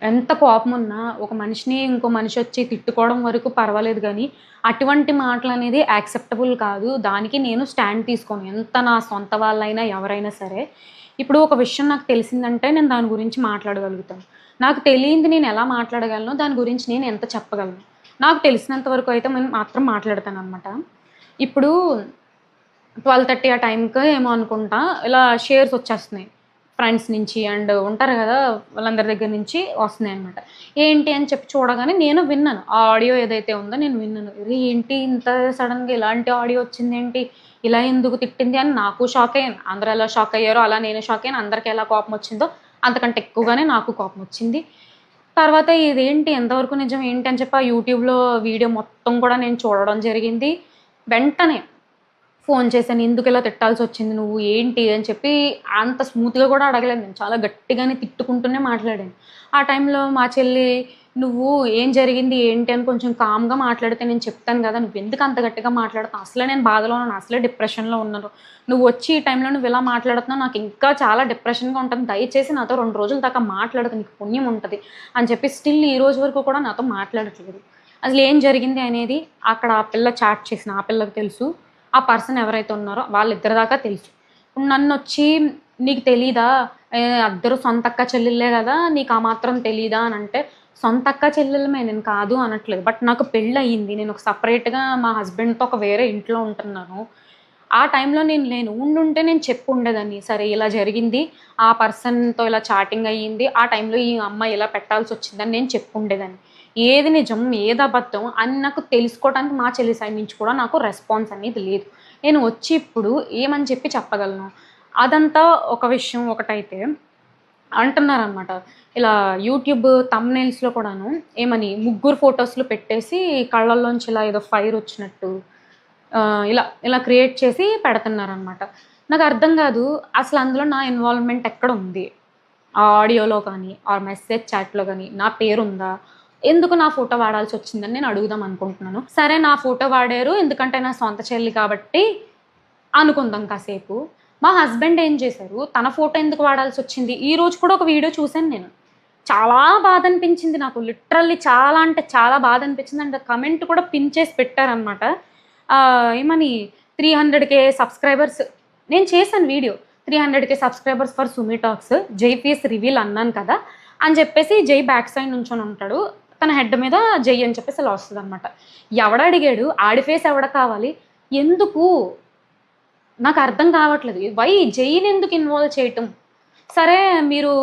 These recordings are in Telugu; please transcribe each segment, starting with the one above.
ఎంత కోపమున్నా ఒక మనిషిని ఇంకో మనిషొచ్చి తిట్టుకోవడం వరకు పర్వాలేదు గానీ, అటువంటి మాటలనేది యాక్సెప్టబుల్ కాదు. దానికి నేను స్టాండ్ తీసుకోను. ఎంత నా సొంత వాళ్ళైనా, ఎవరైనా సరే. ఇప్పుడు ఒక విషయం నాకు తెలిసిందంటే నేను దాని గురించి మాట్లాడగలుగుతాను. నాకు తెలియంది నేనెలా మాట్లాడగలను, దాని గురించి నేను ఎంత చెప్పగలను. నాకు తెలిసినంత వరకు అయితే నేను మాత్రం మాట్లాడతాననమాట. ఇప్పుడు 12:30 ఆ టైంకి ఏమో అనుకుంటా ఇలా షేర్స్ వచ్చేస్తున్నాయి. ఫ్రెండ్స్ నుంచి అండ్ ఉంటారు గదా! వాళ్ళందరి దగ్గర నుంచి వస్తున్నాయన్నమాట. ఏంటి అని చెప్పి చూడగానే నేను విన్నాను. ఆ ఆడియో ఏదైతే ఉందో నేను విన్నాను. అరె! ఏంటి ఇంత సడెన్‌గా ఇలాంటి ఆడియో వచ్చిందేంటి? ఇలా ఎందుకు తిట్టింది అని నాకు షాక్ అయ్యాను. అందరూ ఎలా షాక్ అయ్యారో అలా నేను షాక్ అయ్యాను. అందరికి ఎలా కోపం వచ్చిందో అంతకంటే ఎక్కువగానే నాకు కోపం వచ్చింది. తర్వాత ఇదేంటి ఎంతవరకు నిజం ఏంటి అని చెప్పి ఆ యూట్యూబ్‌లో వీడియో మొత్తం కూడా నేను చూడడం జరిగింది. వెంటనే ఫోను చేశాను. ఎందుకిలా తిట్టాల్సొచ్చింది నువ్వు? ఏంటి? అని చెప్పి అంత స్మూత్‌గా గూడా అడగలేదు నేను. చాలా గట్టిగానే తిట్టుకుంటూనే మాట్లాడాను. ఆ టైంలో మా చెల్లి, "నువ్వు ఏం జరిగింది? ఏంటి?" అని కొంచెం కామ్‌గా మాట్లాడితే నేను చెప్తాను గదా! నువ్వెందుకు అంత గట్టిగా మాట్లాడుతున్నావు? అసలే నేను బాధలో ఉన్నాను. అసలే డిప్రెషన్‌లో ఉన్నాను. నువ్వొచ్చి ఈ టైంలో నువ్విలా మాట్లాడుతున్నావు. నాకింకా చాలా డిప్రెషన్‌గా ఉంటుంది. దయచేసి నాతో 2 రోజుల దాకా మాట్లాడకు. నీకు పుణ్యం ఉంటది. అని చెప్పి స్టిల్ ఈ రోజు వరకు కూడా నాతో మాట్లాడట్లేదు. అసలేం జరిగింది అనేది అక్కడ ఆ పిల్ల చాట్ చేసిన ఆ పిల్లకి తెలుసు. ఆ పర్సన్ ఎవరైతే ఉన్నారో వాళ్ళిద్దరి దాకా తెలుసు. నన్నొచ్చి "నీకు తెలీదా? అద్దరు సొంతక్క చెల్లెళ్ళే గదా! నీకు ఆ మాత్రం తెలీదా?" అనంటే, సొంతక్క చెల్లెళ్ళమే నేను కాదు అనట్లేదు. బట్ నాకు పెళ్లయింది. నేనొక సెపరేట్‌గా మా హస్బెండ్‌తో ఒక వేరే ఇంట్లో ఉంటున్నాను. ఆ టైంలో నేను లేను. ఉండుంటే నేను చెప్పుండేదాన్ని. సరే ఇలా జరిగింది. ఆ పర్సన్‌తో ఇలా చాటింగ్ అయ్యింది. ఆ టైంలో ఈ అమ్మాయి ఇలా పెట్టాల్సొచ్చిందని నేను చెప్పుండేదాన్ని. ఏది నిజం, ఏది అబద్ధం అని నాకు తెలుసుకోవడానికి మా చెల్లి సైడ్ నుంచి కూడా నాకు రెస్పాన్స్ అనేది లేదు. నేను వచ్చి ఇప్పుడు ఏమని చెప్పి చెప్పగలను? అదంతా ఒక విషయం ఒకటైతే అంటున్నారనమాట. ఇలా యూట్యూబ్ థంబ్‌నెయిల్స్‌లో కూడాను ఏమని ముగ్గురు ఫోటోస్‌లు పెట్టేసి కళ్ళల్లోంచి ఇలా ఏదో ఫైరొచ్చినట్టు ఇలా ఇలా క్రియేట్ చేసి పెడుతున్నారనమాట. నాకర్థం గాదు. అసలందులో నా ఇన్వాల్వ్‌మెంట్ ఎక్కడుంది? ఆ ఆడియోలో కానీ, ఆర్ మెసేజ్ చాట్‌లో గాని నా పేరుందా? ఎందుకు నా ఫోటో వాడాల్సొచ్చిందని నేను అడుగుదాం అనుకుంటున్నాను. సరే నా ఫోటో వాడారు. ఎందుకంటే నా సొంత చెల్లి కాబట్టి అనుకుందాం కాసేపు. మా హస్బెండ్ ఏం చేశారు, తన ఫోటో ఎందుకు వాడాల్సొచ్చింది? ఈరోజు కూడా ఒక వీడియో చూసాను నేను. చాలా బాధనిపించింది నాకు. లిటరల్లీ చాలా అంటే చాలా బాధనిపించింది. అండ్ కమెంట్ కూడా పిన్ చేసి పెట్టారనమాట. ఏమని 300,000 సబ్‌స్క్రైబర్స్ నేను చేశాను video. 300,000 subscribers for Sumi talks. జై ఫేస్ రివీల్ అన్నాను కదా! అని చెప్పేసి జై బ్యాక్ సైడ్ నుంచొనుంటాడు. తన హెడ్ మీద జై అని చెప్పేసి ఇలా వస్తదనమాట. ఎవడడిగాడు? ఆడి ఫేస్ ఎవడ కావాలి? ఎందుకు? నాకర్థం కావట్లేదు. వై జైనెందుకు ఇన్వాల్వ్ చేయటం? సరే మీరు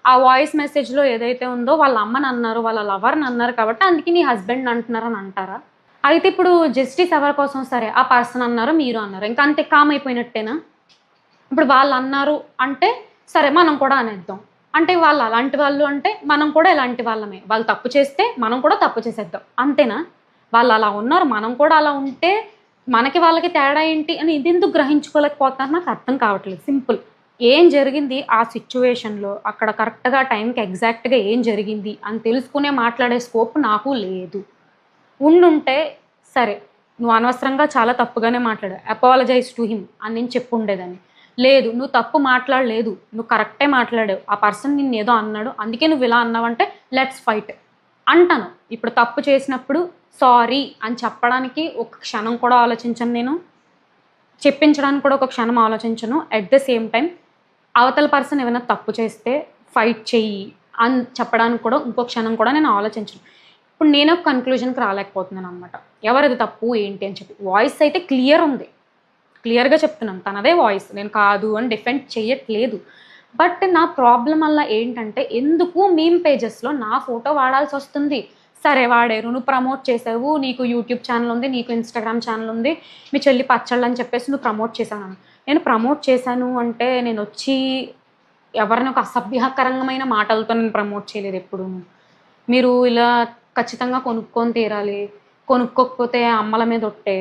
ఆ వాయిస్ మెసేజ్‌లో ఏదైతే ఉందో వాళ్ళ అమ్మనన్నారు, వాళ్ళ లవర్‌నన్నారు కాబట్టి అందుకే నీ హస్బెండ్‌ని అంటున్నారని అంటారా? అయితే ఇప్పుడు జస్టిస్ ఎవరి కోసం? సరే ఆ పర్సన్ అన్నారు, మీరు అన్నారు. ఇంక అంతే కామ్ అయిపోయినట్టేనా? ఇప్పుడు వాళ్ళన్నారు అంటే సరే మనం కూడా అనేద్దాం. అంటే వాళ్ళు అలాంటి వాళ్ళు అంటే మనం కూడా ఇలాంటి వాళ్ళమే. వాళ్ళు తప్పు చేస్తే మనం కూడా తప్పు చేసేద్దాం. అంతేనా? వాళ్ళలా ఉన్నారు. మనం కూడా అలా ఉంటే మనకి వాళ్ళకి తేడా ఏంటి అని ఇదెందుకు గ్రహించుకోలేకపోతున్నారు నాకర్థం కావట్లేదు. సింపుల్. ఏం జరిగింది ఆ సిట్యుయేషన్‌లో అక్కడ కరెక్ట్‌గా టైంకి ఎగ్జాక్ట్‌గా ఏం జరిగింది అని తెలుసుకునే మాట్లాడే స్కోప్ నాకు లేదు. ఉండుంటే సరే. నువ్వు అనవసరంగా చాలా తప్పుగానే మాట్లాడావు. అపాలజైజ్ టు హిమ్ అని నేను చెప్పుండేదాన్ని. లేదు నువ్వు తప్పు మాట్లాడలేదు. నువ్వు కరెక్టే మాట్లాడావు. ఆ పర్సన్ నిన్నేదో అన్నాడు. అందుకే నువ్విలా అన్నావంటే లెట్స్ ఫైట్ అంటాను. ఇప్పుడు తప్పు చేసినప్పుడు సారీ అని చెప్పడానికి ఒక క్షణం కూడా ఆలోచించను నేను. చెప్పించడానికి కూడా ఒక క్షణం ఆలోచించను. ఎట్ ద సేమ్ టైమ్ అవతల పర్సన్ ఏమైనా తప్పు చేస్తే ఫైట్ చెయ్యి అని చెప్పడానికి కూడా ఇంకో క్షణం కూడా నేను ఆలోచించను. ఇప్పుడు నేను ఒక కన్క్లూజన్‌కి రాలేకపోతున్నాననమాట. ఎవరిది తప్పు ఏంటి అని చెప్పి. వాయిస్ అయితే క్లియర్ ఉంది. క్లియర్‌గా చెప్తున్నాను. తనదే వాయిస్. నేను కాదు అని డిఫెండ్ చెయ్యట్లేదు. బట్ నా ప్రాబ్లమ్ వల్ల ఏంటంటే ఎందుకు మీమ్ పేజెస్‌లో నా ఫోటో వాడాల్సొస్తుంది. సరే వాడారు. నువ్వు ప్రమోట్ చేసావు. నీకు యూట్యూబ్ ఛానెల్ ఉంది. నీకు ఇన్‌స్టాగ్రామ్ ఛానెల్ ఉంది. మీ చెల్లి పచ్చళ్ళని చెప్పేసి నువ్వు ప్రమోట్ చేశావన్నాను. నేను ప్రమోట్ చేశాను అంటే నేనొచ్చి ఎవరిని ఒక అసభ్యకరంగమైన మాటలతో నేను ప్రమోట్ చేయలేదెప్పుడూను. మీరు ఇలా ఖచ్చితంగా కొనుక్కొని తీరాలి. కొనుక్కోకపోతే అమ్మల మీద ఒట్టే.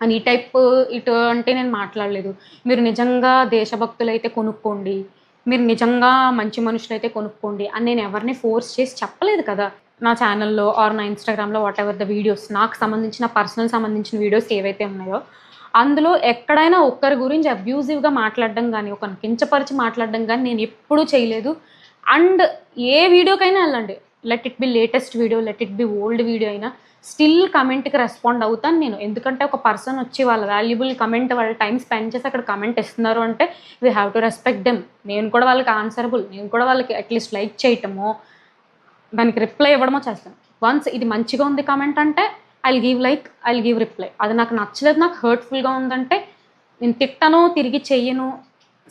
అని ఈ టైప్ ఇటువంటి నేను మాట్లాడలేదు. మీరు నిజంగా దేశభక్తులైతే కొనుక్కోండి. మీరు నిజంగా మంచి మనుషులైతే కొనుక్కోండి అని నేను ఎవరిని ఫోర్స్ చేసి చెప్పలేదు కదా! నా ఛానెల్‌లో ఆర్ నా ఇన్‌స్టాగ్రామ్‌లో వాటెవర్ ద వీడియోస్ నాకు సంబంధించిన పర్సనల్ సంబంధించిన వీడియోస్ ఏవైతే ఉన్నాయో, అందులో ఎక్కడైనా ఒక్కరి గురించి అబ్యూజివ్‌గా మాట్లాడడం గాని, ఒకరిని కించపరిచి మాట్లాడడం గాని నేనెప్పుడూ చేయలేదు. అండ్ ఏ వీడియోకైనా వెళ్ళండి, let it be latest video, let it be old video అయినా స్టిల్ కమెంట్కి రెస్పాండ్ అవుతాను నేను. ఎందుకంటే ఒక పర్సన్ వచ్చి వాళ్ళ వాల్యుబుల్ కమెంట్, వాళ్ళ టైం స్పెండ్ చేసి అక్కడ కమెంట్ ఇస్తున్నారు అంటే we have to respect them. నేను కూడా వాళ్ళకి ఆన్సరబుల్, నేను కూడా వాళ్ళకి అట్లీస్ట్ లైక్ చేయటమో దానికి రిప్లై ఇవ్వడమో చేస్తాను. వన్స్ ఇది మంచిగా ఉంది కమెంట్ అంటే I'll give like, I'll give reply. అది నాకు నచ్చలేదు, నాకు హర్ట్ఫుల్గా ఉందంటే నేను తిట్టను, తిరిగి చెయ్యను,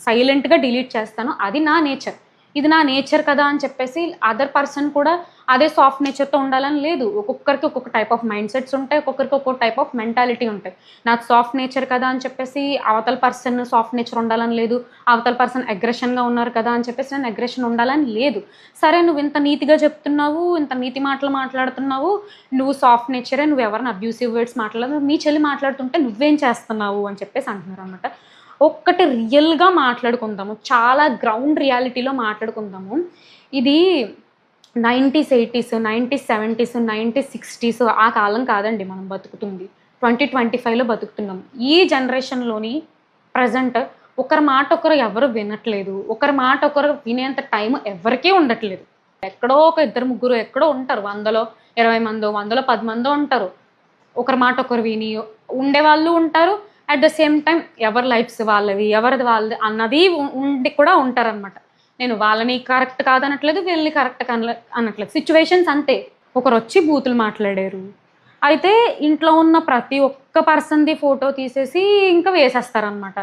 సైలెంట్గా డిలీట్ చేస్తాను. అది నా నేచర్. ఇది నా నేచర్ కదా అని చెప్పేసి అదర్ పర్సన్ కూడా అదే సాఫ్ట్ నేచర్తో ఉండాలని లేదు. ఒక్కొక్కరికి ఒక్కొక్క టైప్ ఆఫ్ మైండ్ సెట్స్ ఉంటాయి, ఒక్కొక్కరికి ఒక్కొక్క టైప్ ఆఫ్ మెంటాలిటీ ఉంటాయి. నాకు సాఫ్ట్ నేచర్ కదా అని చెప్పేసి అవతల పర్సన్ సాఫ్ట్ నేచర్ ఉండాలని లేదు, అవతల పర్సన్ అగ్రెషన్గా ఉన్నారు కదా అని చెప్పేసి నేను అగ్రెషన్ ఉండాలని లేదు. సరే నువ్వు ఇంత నీతిగా చెప్తున్నావు, ఇంత నీతి మాటలు మాట్లాడుతున్నావు, నువ్వు సాఫ్ట్ నేచరే, నువ్వు ఎవరిని అబ్యూసివ్ వర్డ్స్ మాట్లాడదు, మీ చెల్లి మాట్లాడుతుంటే నువ్వేం చేస్తున్నావు అని చెప్పేసి అంటున్నారు అనమాట. ఒక్కటి రియల్గా మాట్లాడుకుందాము, చాలా గ్రౌండ్ రియాలిటీలో మాట్లాడుకుందాము. ఇది 90s 80s 90s 70s 90s 60s ఆ కాలం కాదండి మనం బతుకుతుంది. 2025లో బతుకుతున్నాం. ఈ జనరేషన్లోని ప్రజెంట్ ఒకరి మాట ఒకరు ఎవరు వినట్లేదు, ఒకరి మాట ఒకరు వినేంత టైం ఎవరికీ ఉండట్లేదు. ఎక్కడో ఒక ఇద్దరు ముగ్గురు ఎక్కడో ఉంటారు, 100లో 20 మందో 100లో 10 మందో ఉంటారు ఒకరి మాట ఒకరు విని ఉండేవాళ్ళు ఉంటారు. అట్ ద సేమ్ టైం ఎవరి లైఫ్స్ వాళ్ళవి, ఎవరిది వాళ్ళది అన్నది ఉండి కూడా ఉంటారనమాట. నేను వాళ్ళని కరెక్ట్ కాదనట్లేదు, వీళ్ళని కరెక్ట్ అనట్లేదు, సిచ్యువేషన్స్ అంతే. ఒకరు వచ్చి బూతులు మాట్లాడారు, అయితే ఇంట్లో ఉన్న ప్రతి ఒక్క పర్సన్ది ఫోటో తీసేసి ఇంకా వేసేస్తారనమాట.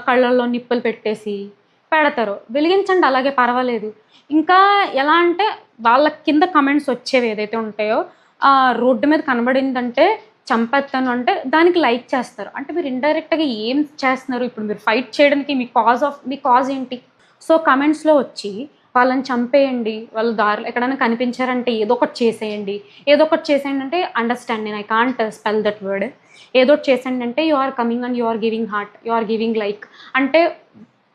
కళ్ళల్లో నిప్పులు పెట్టేసి పెడతారు. వెలిగించండి, అలాగే పర్వాలేదు. ఇంకా ఎలా అంటే వాళ్ళ కింద కమెంట్స్ వచ్చేవి ఏదైతే ఉంటాయో రోడ్డు మీద కనబడిందంటే చంపేస్తాను అంటే దానికి లైక్ చేస్తారు. అంటే మీరు ఇండైరెక్ట్గా ఏం చేస్తున్నారు? ఇప్పుడు మీరు ఫైట్ చేయడానికి మీ కాజ్ ఏంటి? సో కమెంట్స్లో వచ్చి వాళ్ళని చంపేయండి, వాళ్ళ దారిలో ఎక్కడైనా కనిపించారంటే ఏదో ఒకటి చేసేయండి, ఏదో ఒకటి చేసేయండి అంటే అండర్స్టాండ్, నేను I can't spell that word. ఏదో ఒకటి చేసేయండి అంటే you are coming and you are giving heart, you are giving like. అంటే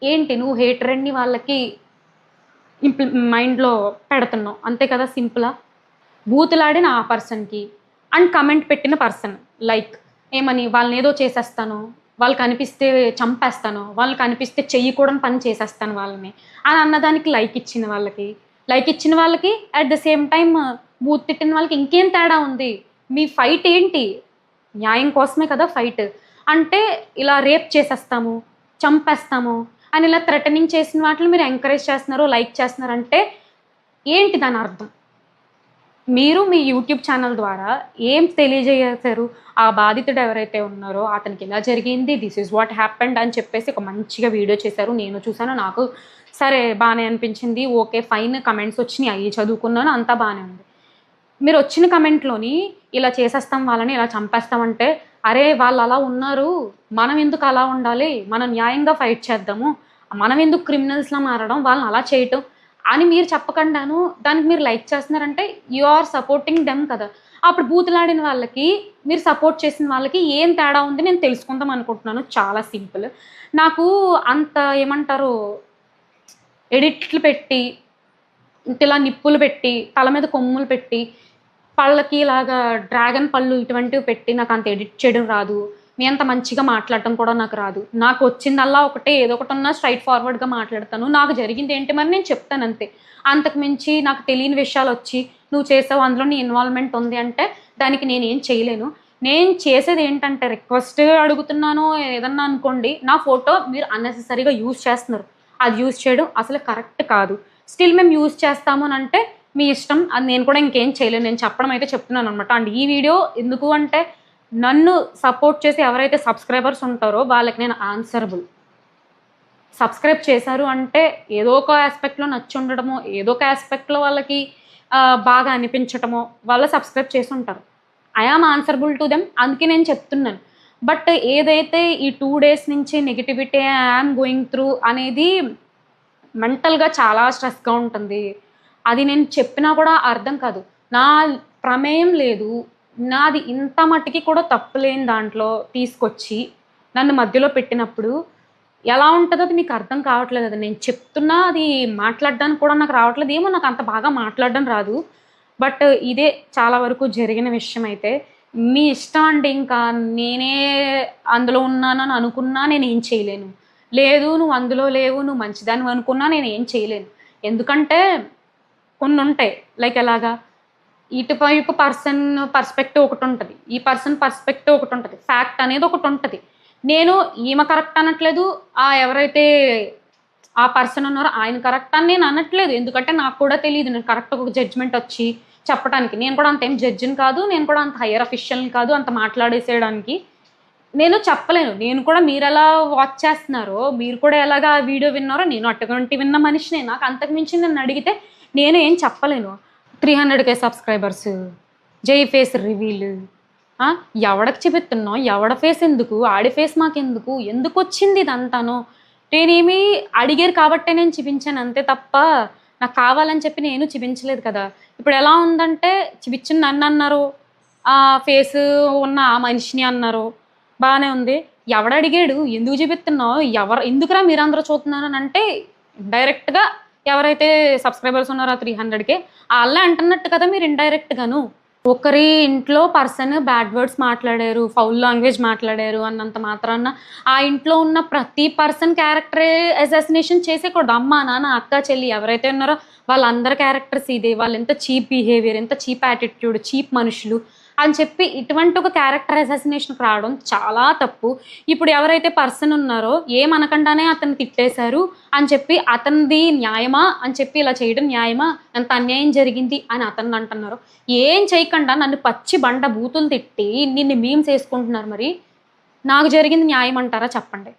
ఏంటి, నువ్వు హేటరెడ్ని వాళ్ళకి మైండ్లో పెడుతున్నావు అంతే కదా, సింపులా. బూతులాడిన ఆ పర్సన్కి అండ్ కమెంట్ పెట్టిన పర్సన్ లైక్ ఏమని, వాళ్ళని ఏదో చేసేస్తాను, వాళ్ళు కనిపిస్తే చంపేస్తాను, వాళ్ళు కనిపిస్తే చెయ్యకూడని పని చేసేస్తాను వాళ్ళని అని అన్నదానికి లైక్ ఇచ్చిన వాళ్ళకి at the same time booth తిట్టిన వాళ్ళకి ఇంకేం తేడా ఉంది? మీ ఫైట్ ఏంటి? న్యాయం కోసమే కదా ఫైట్. అంటే ఇలా రేప్ చేసేస్తాము, చంపేస్తాము అని ఇలా థ్రెటనింగ్ చేసిన వాటిని మీరు ఎంకరేజ్ చేస్తున్నారు, లైక్ చేస్తున్నారంటే ఏంటి దాని అర్థం? మీరు మీ యూట్యూబ్ ఛానల్ ద్వారా ఏం తెలియజేశారు? ఆ బాధితుడు ఎవరైతే ఉన్నారో అతనికి ఇలా జరిగింది, దిస్ ఈజ్ వాట్ హ్యాపెండ్ అని చెప్పేసి ఒక మంచిగా వీడియో చేశారు. నేను చూసాను, నాకు సరే బాగానే అనిపించింది, ఓకే ఫైన్. కమెంట్స్ వచ్చినాయి, అవి చదువుకున్నాను, అంతా బాగానే ఉంది. మీరు వచ్చిన కమెంట్లోని ఇలా చేసేస్తాం వాళ్ళని, ఇలా చంపేస్తామంటే అరే వాళ్ళు అలా ఉన్నారు, మనం ఎందుకు అలా ఉండాలి, మనం న్యాయంగా ఫైట్ చేద్దాము, మనం ఎందుకు క్రిమినల్స్లా మారడం, వాళ్ళని అలా చేయటం అని మీరు చెప్పకుండాను దానికి మీరు లైక్ చేస్తున్నారంటే యు ఆర్ సపోర్టింగ్ దెమ్ కదా. అప్పుడు బూతులాడిన వాళ్ళకి మీరు సపోర్ట్ చేసిన వాళ్ళకి ఏం తేడా ఉంది నేను తెలుసుకుందాం అనుకుంటున్నాను. చాలా సింపుల్. నాకు అంత ఏమంటారు, ఎడిట్లు పెట్టి ఇలా నిప్పులు పెట్టి తల మీద కొమ్ములు పెట్టి పళ్ళకి ఇలాగా డ్రాగన్ పళ్ళు ఇటువంటివి పెట్టి నాకు అంత ఎడిట్ చేయడం రాదు. మీ అంత మంచిగా మాట్లాడటం కూడా నాకు రాదు. నాకు వచ్చిందల్లా ఒకటే, ఏదో ఒకటి ఉన్నా స్ట్రైట్ ఫార్వర్డ్గా మాట్లాడతాను. నాకు జరిగింది ఏంటి మరి నేను చెప్తాను అంతే. అంతకు మించి నాకు తెలియని విషయాలు వచ్చి నువ్వు చేసావు, అందులో నీ ఇన్వాల్వ్మెంట్ ఉంది అంటే దానికి నేనేం చేయలేను. నేను చేసేది ఏంటంటే రిక్వెస్ట్ అడుగుతున్నాను ఏదన్నా అనుకోండి, నా ఫోటో మీరు అన్నెసెసరీగా యూజ్ చేస్తున్నారు, అది యూజ్ చేయడం అసలు కరెక్ట్ కాదు. స్టిల్ మేము యూజ్ చేస్తాము అని అంటే మీ ఇష్టం, అది నేను కూడా ఇంకేం చేయలేను. నేను చెప్పడం అయితే చెప్తున్నాను అనమాట. అండ్ ఈ వీడియో ఎందుకు అంటే నన్ను సపోర్ట్ చేసి ఎవరైతే సబ్స్క్రైబర్స్ ఉంటారో వాళ్ళకి నేను ఆన్సరబుల్. సబ్స్క్రైబ్ చేశారు అంటే ఏదో ఒక ఆస్పెక్ట్లో నచ్చి ఉండడమో, ఏదో ఒక ఆస్పెక్ట్లో వాళ్ళకి బాగా అనిపించటమో వాళ్ళు సబ్స్క్రైబ్ చేసి ఉంటారు. I am answerable to them, అందుకే నేను చెప్తున్నాను. బట్ ఏదైతే ఈ 2 days నుంచి నెగిటివిటీ ఐఎమ్ గోయింగ్ త్రూ అనేది మెంటల్గా చాలా స్ట్రెస్గా ఉంటుంది. అది నేను చెప్పినా కూడా అర్థం కాదు. నా ప్రమేయం లేదు, నాది ఇంత మట్టికి కూడా తప్పు లేని దాంట్లో తీసుకొచ్చి నన్ను మధ్యలో పెట్టినప్పుడు ఎలా ఉంటుందో అది మీకు అర్థం కావట్లేదు. అది నేను చెప్తున్నా, అది మాట్లాడడానికి కూడా నాకు రావట్లేదు. ఏమో నాకు అంత బాగా మాట్లాడడం రాదు. బట్ ఇదే చాలా వరకు జరిగిన విషయం. అయితే మీ ఇష్టం అండి, ఇంకా నేనే అందులో ఉన్నానని అనుకున్నా నేనేం చేయలేను. లేదు నువ్వు అందులో లేవు, నువ్వు మంచిదాన్ని అనుకున్నా నేనేం చేయలేను. ఎందుకంటే కొన్ని ఉంటాయి, లైక్ ఎలాగా, ఇటువైపు పర్సన్ పర్స్పెక్టివ్ ఒకటి ఉంటుంది, ఈ పర్సన్ పర్స్పెక్టివ్ ఒకటి ఉంటుంది, ఫ్యాక్ట్ అనేది ఒకటి ఉంటుంది. నేను ఈమె కరెక్ట్ అనట్లేదు, ఎవరైతే ఆ పర్సన్ ఉన్నారో ఆయన కరెక్ట్ అని నేను అనట్లేదు. ఎందుకంటే నాకు కూడా తెలియదు, నేను కరెక్ట్ ఒక జడ్జ్మెంట్ వచ్చి చెప్పడానికి. నేను కూడా అంత ఏం జడ్జిని కాదు, నేను కూడా అంత హైయర్ అఫీషియల్ని కాదు అంత మాట్లాడేసేయడానికి. నేను చెప్పలేను. నేను కూడా మీరు ఎలా వాచ్ చేస్తున్నారో, మీరు కూడా ఎలాగా వీడియో విన్నారో, నేను అటువంటి విన్న మనిషినే. నాకు అంతకు మించి నన్ను అడిగితే నేను ఏం చెప్పలేను. 300K సబ్స్క్రైబర్స్, జై ఫేస్ రివీల్, ఎవడకి చూపిస్తున్నావు, ఎవడ ఫేస్ ఎందుకు, ఆడి ఫేస్ మాకెందుకు, ఎందుకు వచ్చింది ఇదంతాను? నేనేమి అడిగారు కాబట్టే నేను చూపించాను అంతే తప్ప నాకు కావాలని చెప్పి నేను చూపించలేదు కదా. ఇప్పుడు ఎలా ఉందంటే చూపించింది నన్ను అన్నారు, ఆ ఫేస్ ఉన్న ఆ మనిషిని అన్నారు, బాగానే ఉంది. ఎవడడిగాడు ఎందుకు చూపిస్తున్నావు, ఎందుకురా మీరందరూ చూస్తున్నారు అని అంటే డైరెక్ట్గా ఎవరైతే సబ్స్క్రైబర్స్ ఉన్నారో 300K వాళ్ళే అంటున్నట్టు కదా మీరు ఇండైరెక్ట్గాను. ఒకరి ఇంట్లో పర్సన్ బ్యాడ్ వర్డ్స్ మాట్లాడారు, ఫౌల్ లాంగ్వేజ్ మాట్లాడారు అన్నంత మాత్రాన ఆ ఇంట్లో ఉన్న ప్రతి పర్సన్ క్యారెక్టర్ అసాసినేషన్ చేసేకూడదు. అమ్మ నాన్న అక్క చెల్లి ఎవరైతే ఉన్నారో వాళ్ళందరి క్యారెక్టర్స్ ఇదే, వాళ్ళు ఎంత చీప్ బిహేవియర్, ఎంత చీప్ యాటిట్యూడ్, చీప్ మనుషులు అని చెప్పి ఇటువంటి ఒక క్యారెక్టర్ అసాసినేషన్కి రావడం చాలా తప్పు. ఇప్పుడు ఎవరైతే పర్సన్ ఉన్నారో ఏమనకుండానే అతన్ని తిట్టేశారు అని చెప్పి అతనిది న్యాయమా అని చెప్పి ఇలా చేయడం న్యాయమా, ఎంత అన్యాయం జరిగింది అని అతన్ని అంటున్నారు. ఏం చేయకుండా నన్ను పచ్చి బండ బూతులు తిట్టి నిన్ను మీమ్స్ వేసుకుంటున్నారు. మరి నాకు జరిగింది న్యాయం అంటారా చెప్పండి?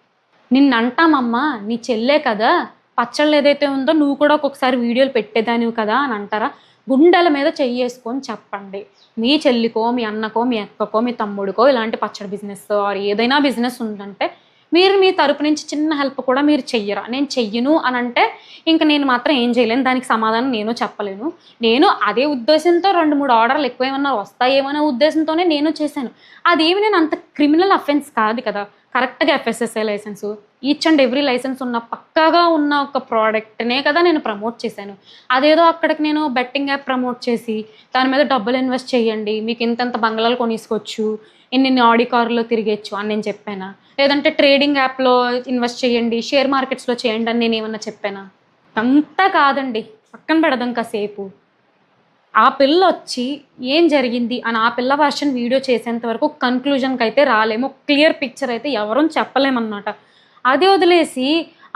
నిన్ను అంటామమ్మా, నీ చెల్లే కదా, పచ్చళ్ళు ఏదైతే ఉందో నువ్వు కూడా ఒక్కొక్కసారి వీడియోలు పెట్టేదానివి కదా అని అంటారా? గుండెల మీద చెయ్యేసుకొని చెప్పండి, మీ చెల్లికో, మీ అన్నకో, మీ అక్కకో, మీ తమ్ముడికో ఇలాంటి పచ్చడి బిజినెస్ ఆర్ ఏదైనా బిజినెస్ ఉందంటే మీరు మీ తరపు నుంచి చిన్న హెల్ప్ కూడా మీరు చెయ్యరా? నేను చెయ్యను అని అంటే ఇంక నేను మాత్రం ఏం చేయలేను, దానికి సమాధానం నేను చెప్పలేను. నేను అదే ఉద్దేశంతో 2-3 ఆర్డర్లు ఎక్కువ ఏమన్నా వస్తాయేమనే ఉద్దేశంతోనే నేను చేశాను. అదేమి నేను అంత క్రిమినల్ అఫెన్స్ కాదు కదా. కరెక్ట్గా FSSAI licence, each and every licence ఉన్న పక్కాగా ఉన్న ఒక ప్రోడక్ట్నే కదా నేను ప్రమోట్ చేశాను. అదేదో అక్కడికి నేను బెట్టింగ్ యాప్ ప్రమోట్ చేసి దాని మీద డబ్బులు ఇన్వెస్ట్ చేయండి, మీకు ఇంతంత బంగ్లాలు కొనేసుకోవచ్చు, ఇన్ని ఆడి కారులో తిరిగేచ్చు అని నేను చెప్పానా? లేదంటే ట్రేడింగ్ యాప్లో ఇన్వెస్ట్ చేయండి, షేర్ మార్కెట్స్లో చేయండి అని నేను ఏమన్నా చెప్పానా? అంతా కాదండి, పక్కన పెడదాం కాసేపు. ఆ పిల్ల వచ్చి ఏం జరిగింది అని ఆ పిల్ల వర్షన్ వీడియో చేసేంత వరకు కన్క్లూజన్కి అయితే రాలేము, క్లియర్ పిక్చర్ అయితే ఎవరూ చెప్పలేమన్నమాట. అది వదిలేసి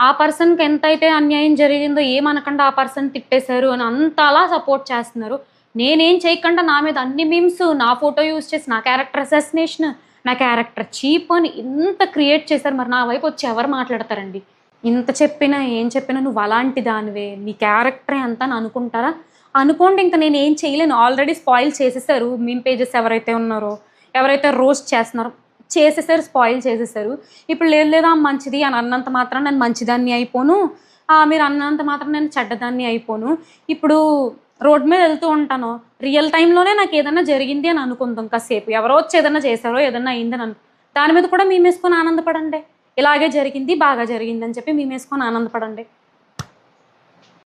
ఆ పర్సన్కి ఎంతైతే అన్యాయం జరిగిందో ఏమనకుండా ఆ పర్సన్ తిట్టేశారు అని అంతలా సపోర్ట్ చేస్తున్నారు. నేనేం చేయకుండా నా మీద అన్ని మీమ్స్, నా ఫోటో యూజ్ చేసి నా క్యారెక్టర్ అసాసినేషన్, నా క్యారెక్టర్ చీప్ అని ఇంత క్రియేట్ చేశారు. మరి నా వైపు వచ్చి ఎవరు మాట్లాడతారండి? ఇంత చెప్పినా ఏం చెప్పినా నువ్వు అలాంటి దానివే, నీ క్యారెక్టరే అంతా అని అనుకుంటారా? అనుకోండి, ఇంకా నేను ఏం చేయలేను. ఆల్రెడీ స్పాయిల్ చేసేసారు మీమ్ పేజెస్ ఎవరైతే ఉన్నారో, ఎవరైతే రోస్ట్ చేస్తున్నారో చేసేసారు, స్పాయిల్ చేసేసారు. ఇప్పుడు లేదా మంచిది అని అన్నంత మాత్రం నేను మంచిదాన్ని అయిపోను, మీరు అన్నంత మాత్రం నేను చెడ్డదాన్ని అయిపోను. ఇప్పుడు రోడ్ మీద వెళ్తూ ఉంటాను, రియల్ టైంలోనే నాకు ఏదైనా జరిగింది అని అనుకుందాం కాసేపు, ఎవరో వచ్చి ఏదైనా చేశారో ఏదైనా అయిందని దాని మీద కూడా మేమేసుకొని ఆనందపడండి. ఇలాగే జరిగింది, బాగా జరిగింది అని చెప్పి మేమేసుకొని ఆనందపడండి.